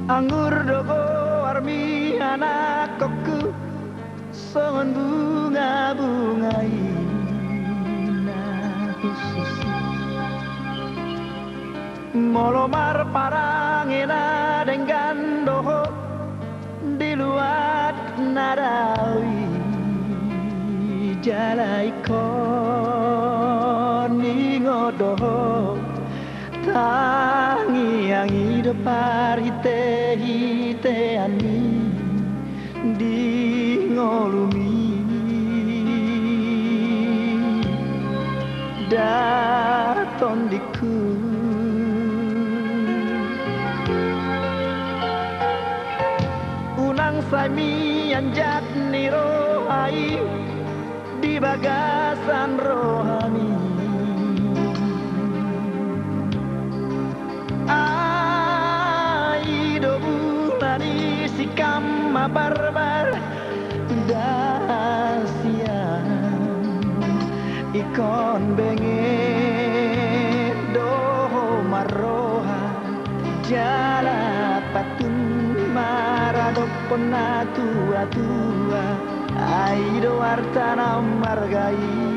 Anggur dogo armi anak kokku songon bunga-bunga ina khusus molomar parangena dengan doho di luar nadawi jalai koni ngodoho tangi yang hidup hite hite ani di ngolumi daton diku unang sami anjat nirohai di bagasan rohani sikam barbar dasian ikon bengen doho maroha jala patun maradok pona tua aido artana margai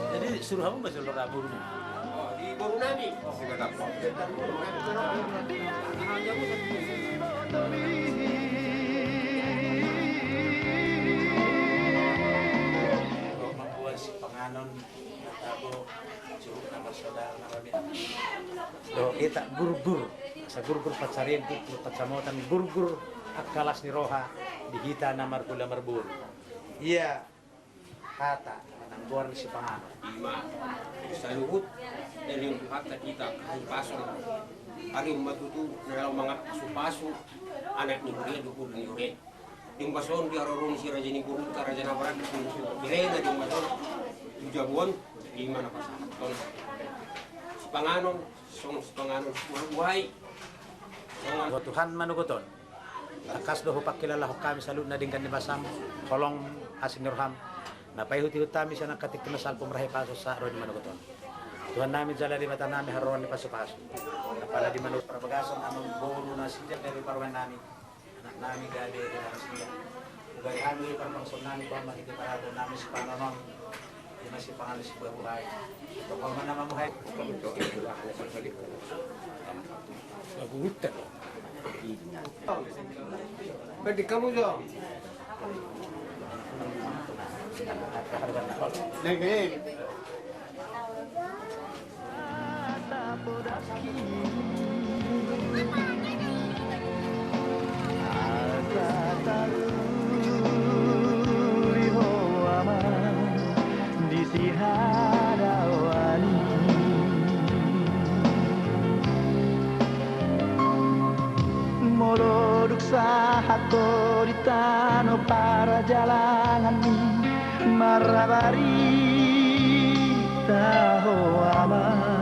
Jadi suruh kamu masuk lo kabur nih. Oh, di Borunani. Membuat si penganon aku suruh nama saudara nama do kita gur-gur sa gur-gur pacarian itu pacamotan gur-gur akalas ni roha digita namar kula marbur iya kata nangguar si panganon Ima saluhut dari yung hata kita kahit pasok ari matutu nalaw mga pasu-pasu anak ni Korea dukur ni Ore yung bason di arorong si Raja ni Guru ta Raja Nabaran direna yung bason yung jabuan di mana pasahat ton si panganon si panganon buhay Tuhan manuguton akas do hupak kilala kami salud na dingkan ni basam kolong asin nurham napayhuti utami siya nakatik kinasal pumrahe paso sa ro di manuguton Tuhan namin jala di mata namin haruan ni paso-paso napala di manut prabagasan anong bolo na siya dari parwan namin anak namin gade di siya ugari kami parpangson namin kung makikiparado namin si panonon di masih pangalan si buhay kapag man naman buhay Bagutan. Pwede kamu dong. Nengin. Moloduk sahato di tano para jalangan mi marabari tahu aman.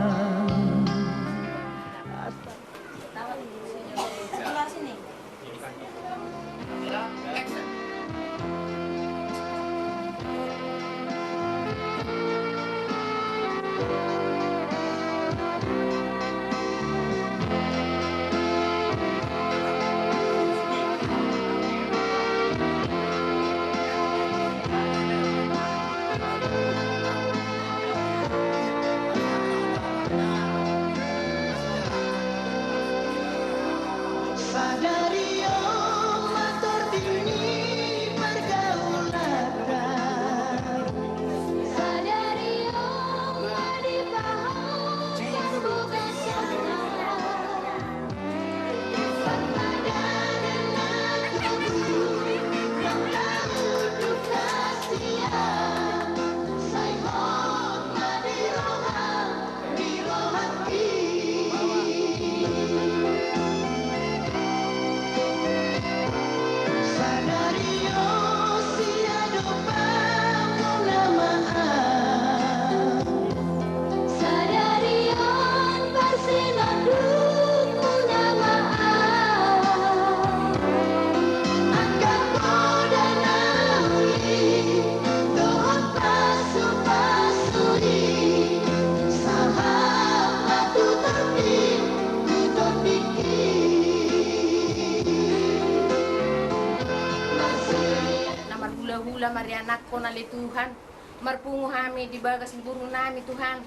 hula marianakko na Tuhan. Marpungo kami di bagas guru nami Tuhan.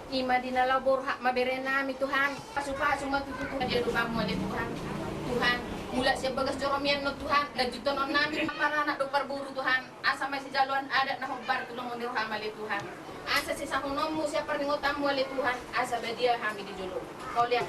Ima dinalabor hak mabere nami Tuhan. Pasu-pasu matututuhan di rumahmu ali Tuhan. Tuhan, mula siya bagas joromian no Tuhan. Dajutonon namin para na do parburu Tuhan. Asa may si jaluan adat na hubar tulungon ni Roham ali Tuhan. Asa si sahunom mo siya paringotam mo ali Tuhan. Asa badia kami di julo. Kau lihat.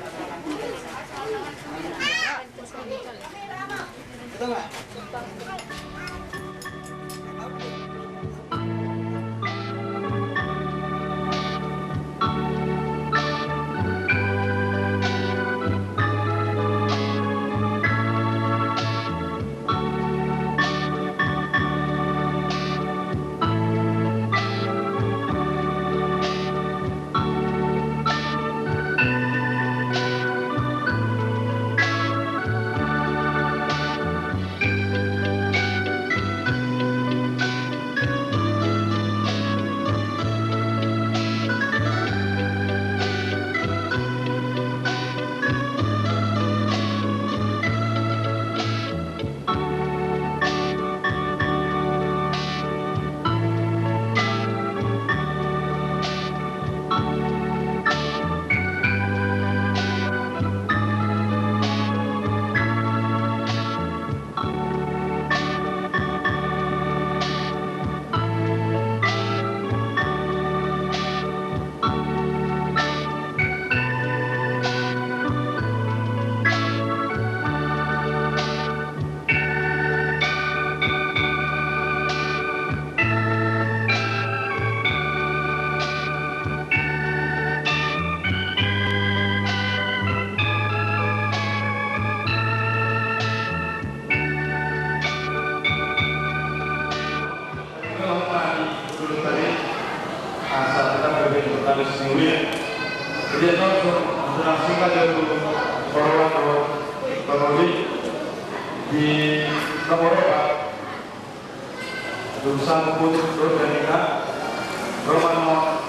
di Kapolres jurusan Putus Dodanika Roman nomor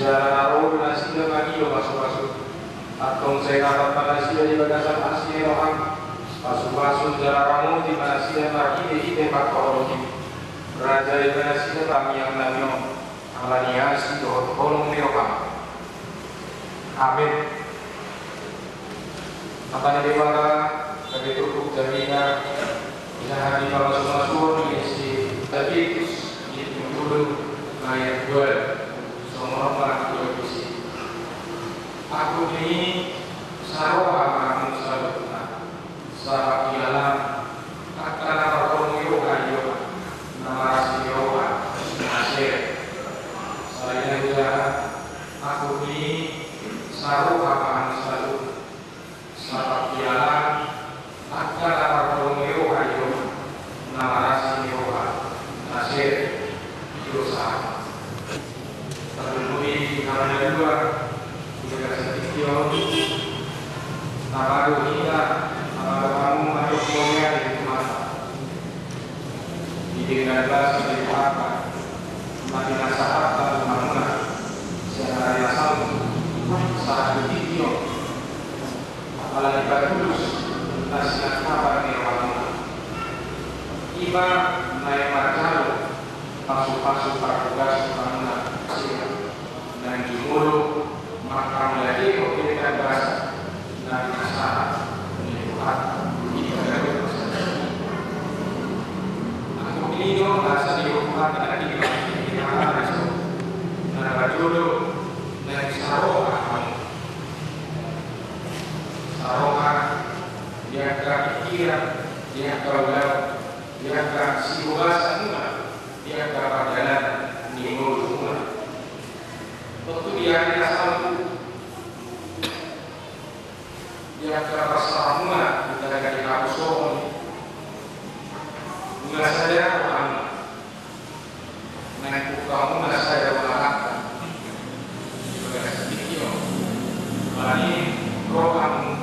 jalan arus nasi lagi lo masuk atau saya kata pada sih di bagasan asli roham masuk jalan ramu di mana sih lagi di tempat koloni raja di mana sih kami yang nanyo alania sih doh kolong di roham amin apa nih di mana bagi tutup jaminan bisa hari kalau masuk di sini tapi itu turun ayat 2 Semua visi. Aku ini sarwa kamu sarwa sarwa ialah akan bertemu yoga nama rasi yoga nasir. Saya juga aku ini sarwa kamu sarwa ialah akan bertemu yoga nama rasi yoga nasir. Itu sah. Terlebih karena dua juga sedikit nalar kita kamu masuk kuliah di mana di dengan bahasa dari apa mati nasahat dan mana secara asal saat video yang asal yang kerasanya kita dari kampus nggak saya orang naik kamu nggak saya orang juga sedikit ini program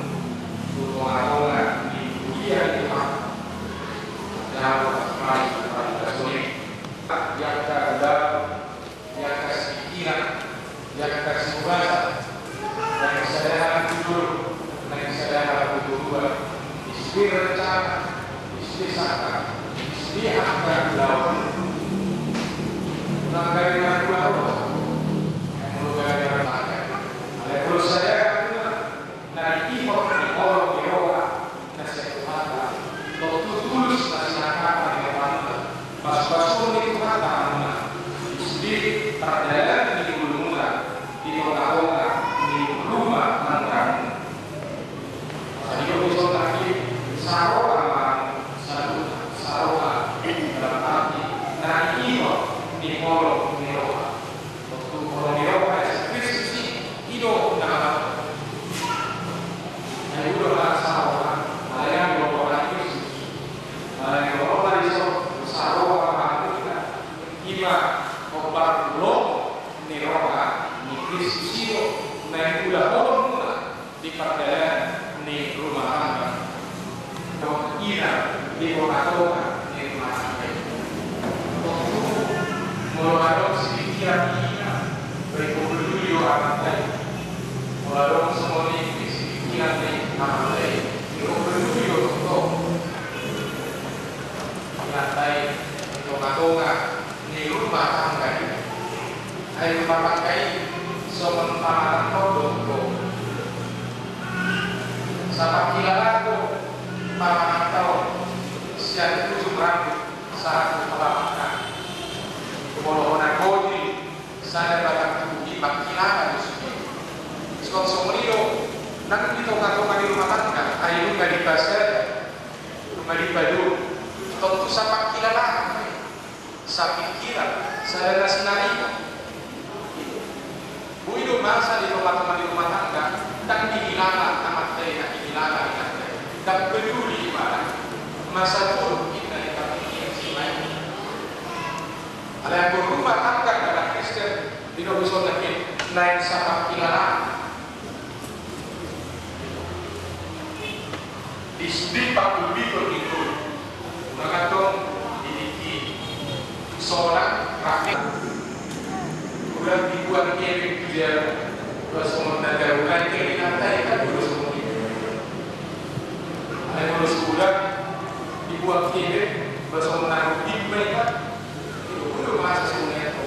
untuk orang di dunia itu yang yang ada yang kasih pikiran yang kasih bahasa yang kesadaran tidur yang kesadaran berdua istri rencana istri sangka istri akan lawan menanggapi dengan dua yang menurut oleh terus saya dari impor di orang Eropa nasihat mata kalau tulus nasihat apa dengan mata pas-pasun itu kata istri terdalam di gunungan di kota-kota di rumah kamu tadi bisa lagi saroa dalam arti dari impor di orang Eropa waktu orang Eropa Kristus hidup dalam yang udah rasa orang ada yang orang Kristus ada yang orang itu saroa ima obat belum niroka ni Kristus itu naik udah orang mula di perjalanan ni rumah tangga dok ina di kota-kota ni rumah tangga melalui sedikit ina berkumpul amat lain melalui semua ni sedikit ni amat lain berkumpul untuk lantai kota-kota ni rumah tangga ay mapakay sementara kodok sa pagkilala ko pamataw siya ito rambut sa palapakan kumuloon ang kodi sana batang tubuhi pagkilala so sumuliro nakikita ka ito rumah tangga ay yung malipado tentu sa pagkilala sa pikiran sa relasyon na Buido masa di rumah tangga dan dihilangkan amat saya dihilangkan dan peduli pada masa dulu kita yang pikir semuanya. Ada yang berumah tangga dalam Kristen tidak bisa lagi naik sama hilang. Di sini Pak Bibi begitu mengatakan didiki seorang rakyat. Kemudian dibuat kirim dia semua darurat yang dinantai kan dulu semua ini. Ada dulu sebulan dibuat kirim bersama naruh di mereka itu belum masa semuanya itu.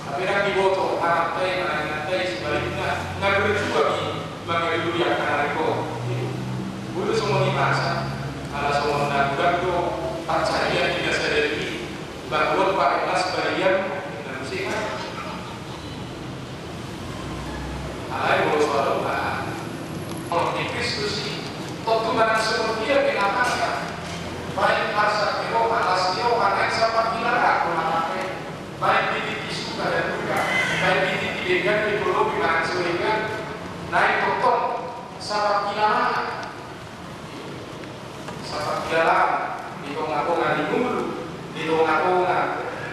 Tapi yang diboto nantai sebaliknya nggak juga bagi dunia karena itu. Dulu semua ini masa kalau semua darurat itu percaya tidak sadari bahwa pada kelas bagian dan musikan alai boleh suara kalau di Kristus tentu barang seperti dia kenapa baik rasa kiro alas kiro karena siapa hilang baik di titik suka dan duka baik di titik degan di pulau bilang sehingga naik potong siapa hilang di tengah-tengah di mulu di tengah-tengah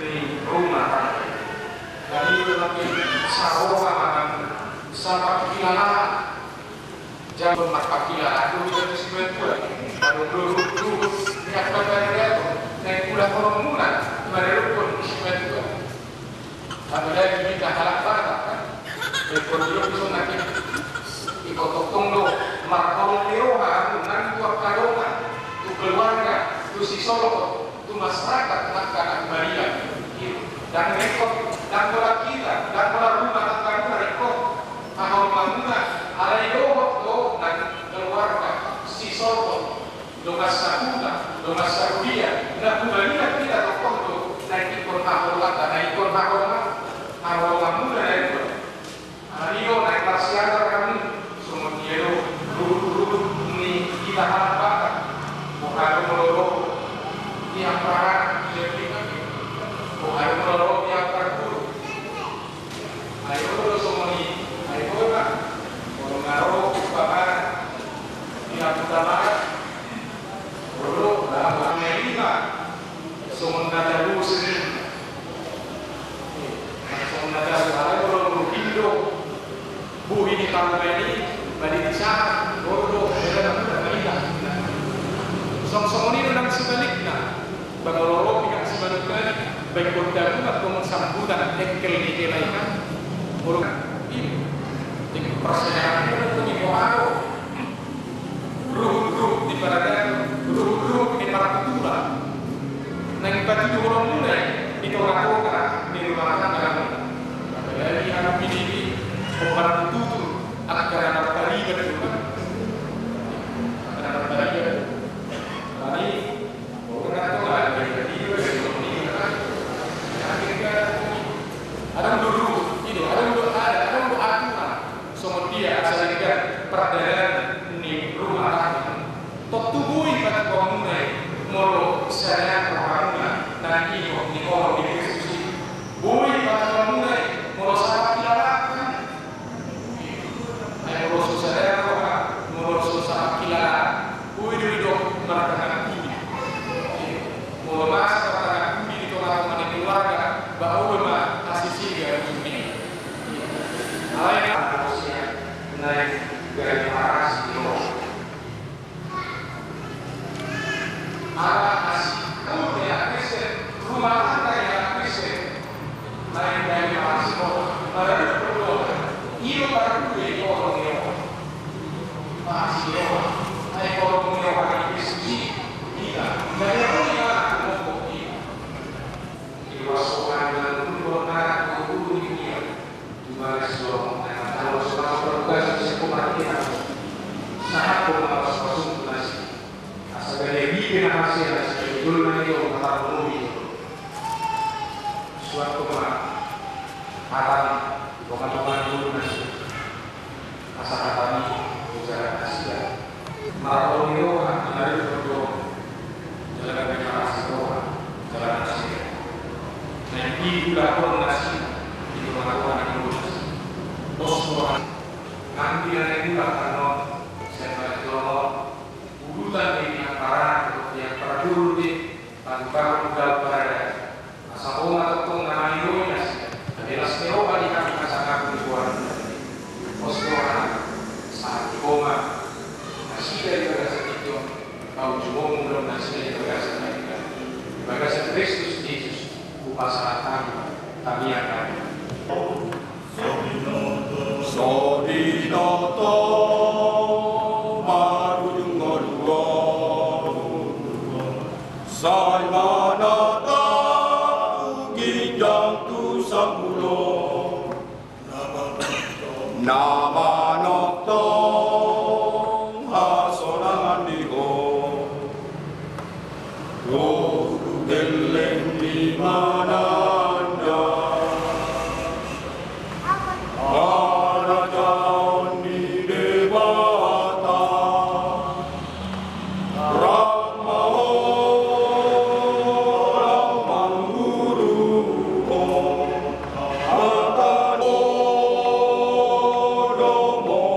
di rumah dan itu lagi sarowa sama kilalah jangan makan kilalah itu juga disebut baru dulu yang berbayar itu naik pulang orang mula baru pun disebut juga apabila kita halak barat kan berkoordinasi bisa nanti ikut tunggu markong leroha nanti buat kadongan tu keluarga tu si solo tu masyarakat nak kembalian dan rekod dan bola kita dan bola rumah tangga rekod ahor mamuna alai doho dan keluarga si solo domas sakuna domas sarudia dan kembalian kita tokoh naik ikon ahor lata naik ikon ahor mamuna naik ikon alio naik pasiaga kami semua niero dulu ni kita harapkan bukan meloro yang parah yang bukan meloro yang terburuk. Bu ini kalau ini badi di sana, bodoh, dalam kita. Song-song ini nang sebaliknya, bangoloro pihak sebaliknya, baik kota pun atau sambutan ekel di kelaikan, orang ini, di persenjataan itu punya pengaruh, ruh di pada ruh di para ketua, nang batu orang mulai itu orang di rumah tangga, dari anak ini orang tutur akan anak tari berdua, anak tari tadi orang tua jadi ada dulu ini ada aturan sama dia asalkan perdana ini rumah tangga totubui pada komunai molo saya perbangunan dan ini orang di diskusi bui pada komunai molo sama kilalakan ayo molo susah molo susah kilalakan bui dulu mereka mula masa kata kami itu orang keluarga bahwa memang asisi dari ini. Alainya manusia naik dari arah sini. Arah asih kamu yang Kristen rumah tangga yang Kristen naik dari arah sini. Mereka berdua iyo baru itu orang yang masih naik orang yang hari diskusi tidak dari orang Wasukan dan berkat guru dunia juga seluruh kalau seorang bertugas di sekolah kita sangat pengawas masuk nasi asal dari bikin hasil nasi dulu nanti orang tahu itu suatu hatam bukan dulu nasi asal kami bicara Asia malah itu dari berdua jalan demokrasi jalan Asia. Nanti lapor nasi itu melakukan akumulasi. Bos nanti ada juga karena saya kalau urutan ini aparat yang perlu di tanpa udah pada asal umat atau nama itu nasi. Adalah sewa di kami masyarakat kebutuhan. Bos saat koma nasi dari bagasan itu kau cuma belum nasi dari bagasan mereka. Bagasan Kristus Yesus. Upasana kami akan Sodinoto marujung ngorugo Saimanata ginjang tu samulo Nama nokto hasorangan diho Guru geleng di mana Romo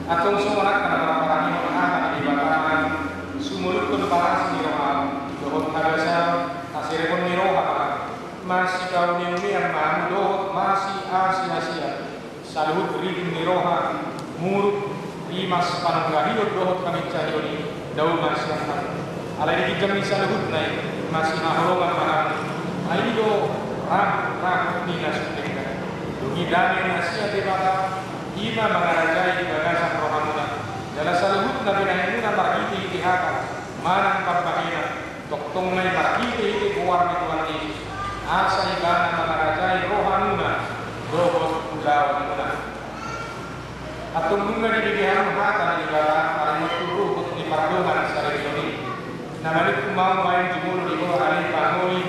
Atong sumarak na marami ng anak di batakan sumulod ko para sa nirohan doon kabasa asirepon niroha mas ikaw ni ang mahan doon masi Asia sa luhod rin niroha muruk limas pananggahilod doon kami cahiyoni daw mas yang alay di kami sa luhod na masih nahulungan mahan ay do rak ni nasutengkan dugi dami Asia di batakan ima mengarajai bagasan rohamuna jala saluhut na binahimuna margiti itihaka manang pagpahina toktong may margiti iti buwar ni Tuhan Yesus asa ibana mengarajai rohamuna dohot ulawan muna atong nunga dibigihan hata ni ibara para magturukot ni pardungan sa region namalik kumang main jumulo ni Tuhan alin pangoli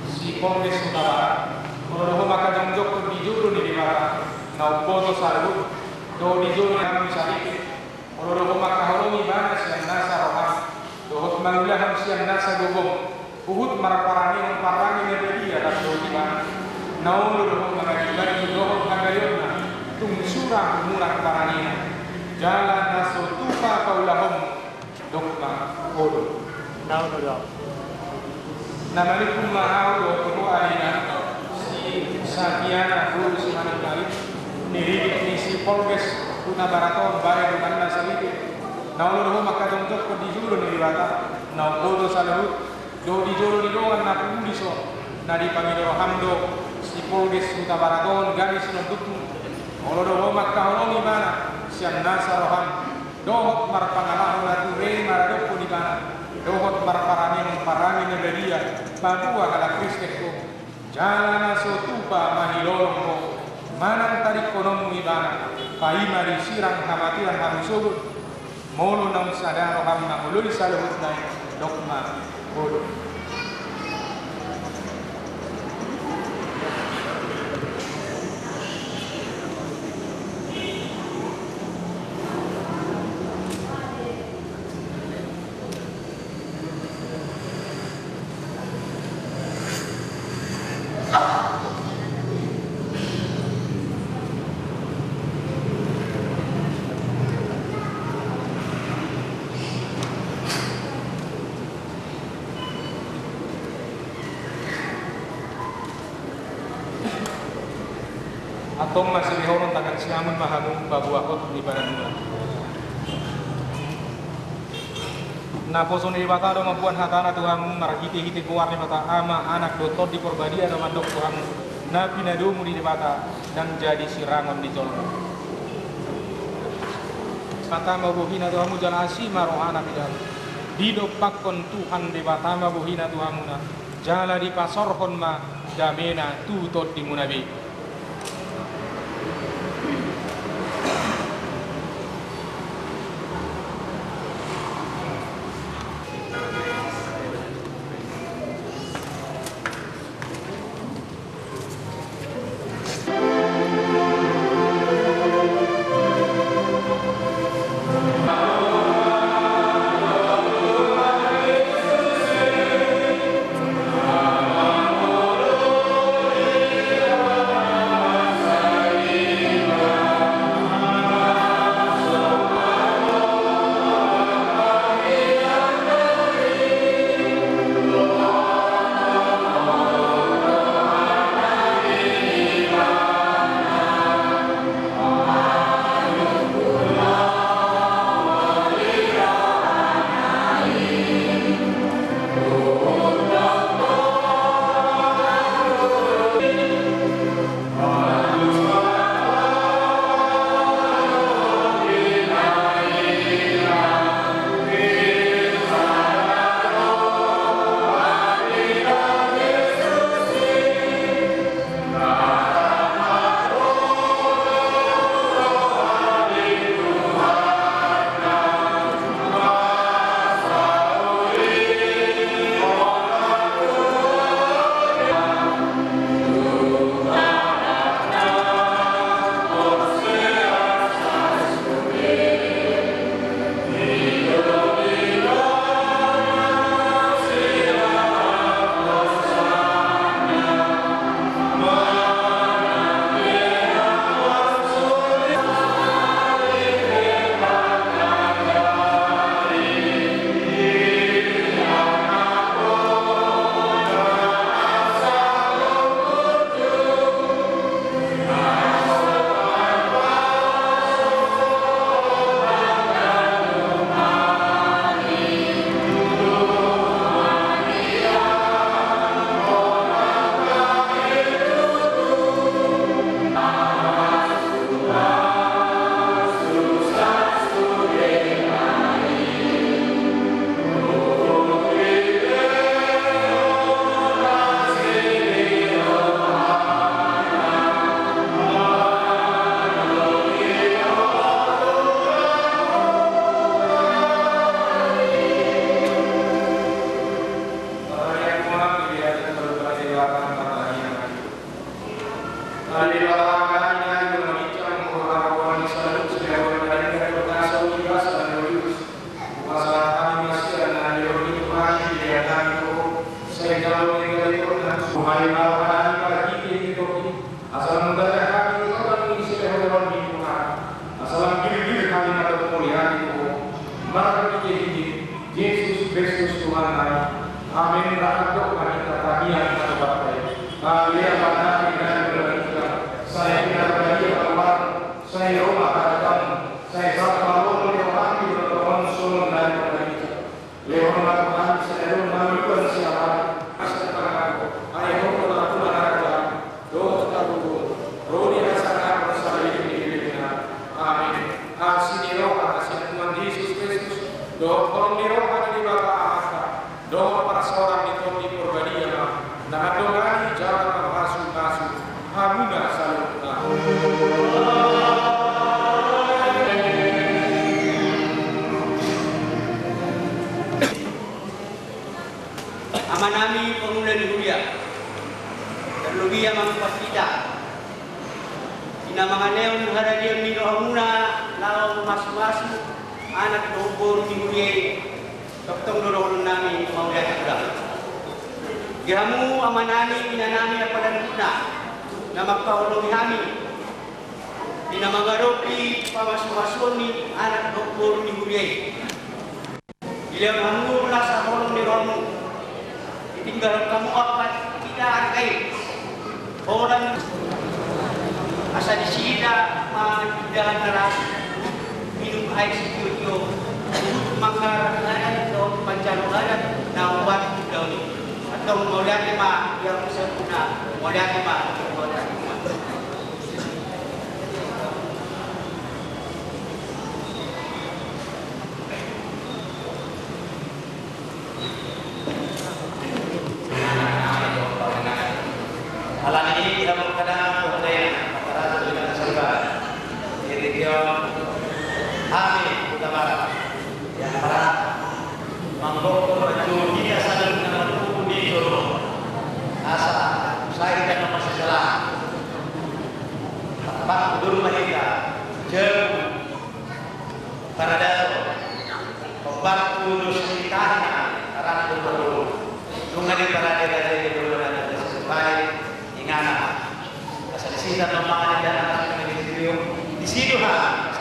si Kongres Utara kuro makadamjok ko di juro ni ibara na upoto sa luhut do di juro namin sa hikit kuro makahulungi bana siyang nasa roham dohot mangulaham siyang nasa gugong uhut maraparani ng parani ni Redia at do di ba naulo dohot mga ibag dohot kagayon na tungsurang umurang parani jalan naso tupa kaulahom dokma odo Naulo daw. namalik kumaaw do kuro alina si Satiana Guru si Managkalit nirigit ni si Polges Una Baraton bayar dengan nasa liti naulo makadongtok ko di juro ni Ribata naulo sa lahut do di juro ni doan na puliso na di Panginoon Hamdo si Polges Una Baraton ganis no dutu naulo makahulong imana siyang nasa roham dohot marpangalahon na ture maradok ko di mana dohot marparani ng parami ni Redia pagua kala Kriste ko jala na sotupa mahilolong ko manang tarik konom ibana kaimari sirang hamatiran hamusugod mono ng sadaro ham na uloy sa luhut na dokma odo Atong masih dihoron tangan siamun mahamu babu akot di badan. Naposo ni bata do mapuan hatana Tuhanmu marhiti-hiti kuar ni bata ama anak dotot di korbadi ada mandok Tuhanmu na pinadumu di bata dan jadi sirangon di jolmu. Bata mabuhina Tuhanmu jalasi marohana pidan. Dido pakon Tuhan di bata mabuhina Tuhanmu na jala di pasorhon ma damena tutot di munabi. Yesus Kristus Tuhan kami. Amin. Rakyat kami tertakian kepada Bapak. Kami akan dengan berdoa. Saya tidak berani keluar. Saya rumah katakan. Saya selalu melihat di konsul dan berdoa. Lewat Tuhan saya melakukan siapa? Asalkan ayah aku menarakan. Doa tahu. Roni rasakan bersama ini. Amin. Kasih Roh kasih Tuhan Yesus Kristus. Doa tolong di roh ada di Bapa Asa. Doa para seorang itu di Purbadia. Nah doa di jalan basuh-basuh. Hamuna saluta. Amanami pengguna di dunia. Terlebih yang mampas kita. Inamanganeo haradia mino hamuna lalu masuk-masuk. Anak dombor di dunia, dokter dorong nami mau lihat sudah. Gihamu amanani inanami apa dan guna na magpahulong kami. Dinamagaropi pamasmasoni anak doktor ni Guriay. Ilang hamura sa hulong ni Romo. Itinggal kamu apat tidak kay. Orang asa di sida magdahan na ras minum air sikyo makaran do pancaluran na ubat daw ni. Atau maulihat lima yang sempurna, maulihat lima. Malam ini kita mengadakan pemberdayaan masyarakat dengan serba di region Hamid Utara yang barat menggokong baju dia sadar dengan hukum di Solo asa saya dan nomor sejalan Pak Gubernur Mahita jauh para dato obat kudus kitanya karena gubernur dungan di para daerah di gubernur dan sesuai ingana asal di sini dan memang ada anak-anak di situ ha